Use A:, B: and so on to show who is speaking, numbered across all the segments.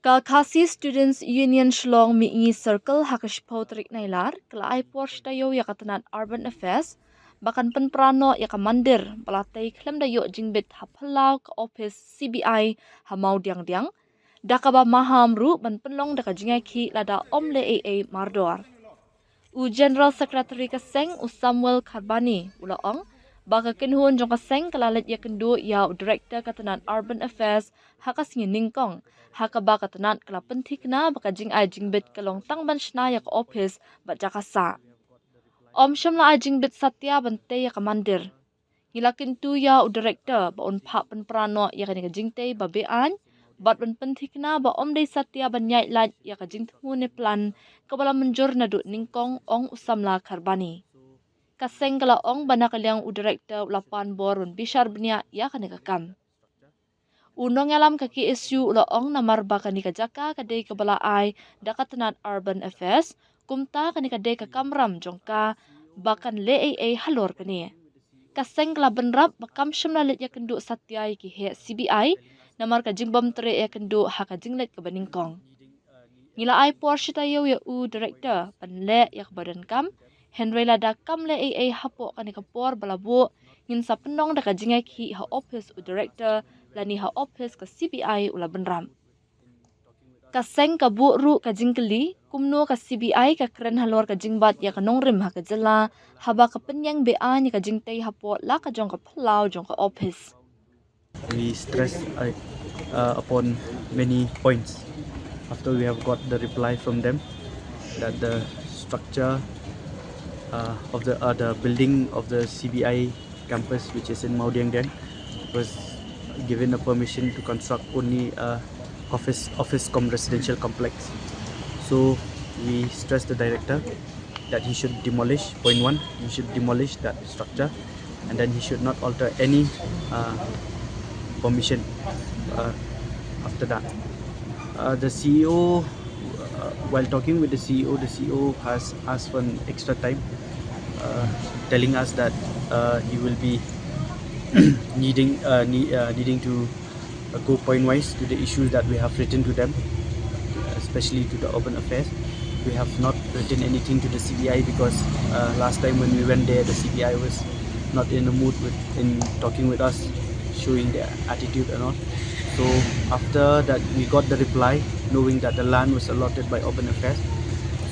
A: Kalkasi Students Union Shlong mi circle hakashpo trik nailar kala ai Porsche tayo yakatanan Urban Affairs bahkan penprano yakamandir balatai klem dayo jingbit hapalau ke office CBI hamau diang dakaba maham ru ban penlong daka jingai ki lada omle AA Mardor. U General Secretary Kaseng u Samuel Karbani ulaong baka kinhun jong Kaseng kalalit yakendu ya u Director katanan Urban Affairs hakas ningkong hakaba katanan kala pentik na baka jingai jingbit kalong tangban shna yak office bat jakasa. Om Shamla jingbit Satya bante yakamandir. Gilakin tu ya u Director ba un pak penprano yakani jingte babean bat ban pentik na ba om dei Satya ban nyai lat ya ka jing ne plan kabala menjur na du ningkong ong usamla Karbani. Kaseng kala ong bana kalyang u Director lapan borun bishar bnia ya ka kam. Unong alam kaki isu ula ong namar ba kani jaka kadai kabala ai dakatanat Urban Affairs kumta kani kadai ka kamram jongka bakan le AA halor kani. Kaseng kala benrap bakam shimla let ya kendu Satya ki he CBI namar ka jingbam tere ya kendu haka jinglet ke beningkong. Ngila ai Porsche tayo ya u Director panle ya badan kam Henry lada kam le AA hapo kani kapor balabu ngin sa penong daka jingai ki ha office u Director lani ha office ka CBI ula benram. Kaseng ka bu ru ka jingkeli kumno ka CBI ka keren halor ka jingbat ya ka nongrim ha ka jela haba ka penyang bean ya ka jingtei hapo la ka jong ka pelau jong ka office.
B: We stress upon many points after we have got the reply from them that the structure of the building of the CBI campus, which is in Maudiang Deng, was given a permission to construct only a office residential complex. So we stress the director that he should demolish point one, he should demolish that structure, and then he should not alter any permission after that. The CEO, while talking with the CEO has asked for an extra time, telling us that he will be needing to go point wise to the issues that we have written to them, especially to the Urban Affairs. We have not written anything to the CBI because last time when we went there, the CBI was not in the mood in talking with us, showing their attitude and all. So after that we got the reply, knowing that the land was allotted by Urban Affairs.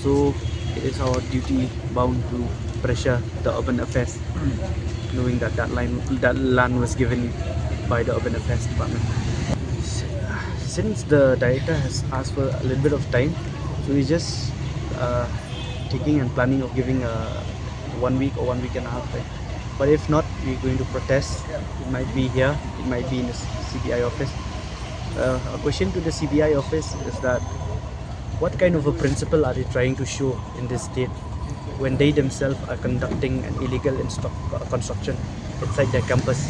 B: So it is our duty bound to pressure the Urban Affairs, knowing that that land was given by the Urban Affairs Department. Since the director has asked for a little bit of time, so we just taking and planning of giving 1 week or 1 week and a half time. But if not, we're going to protest. It might be here, it might be in the CBI office. A question to the CBI office is that what kind of a principle are they trying to show in this state when they themselves are conducting an illegal construction inside their campus?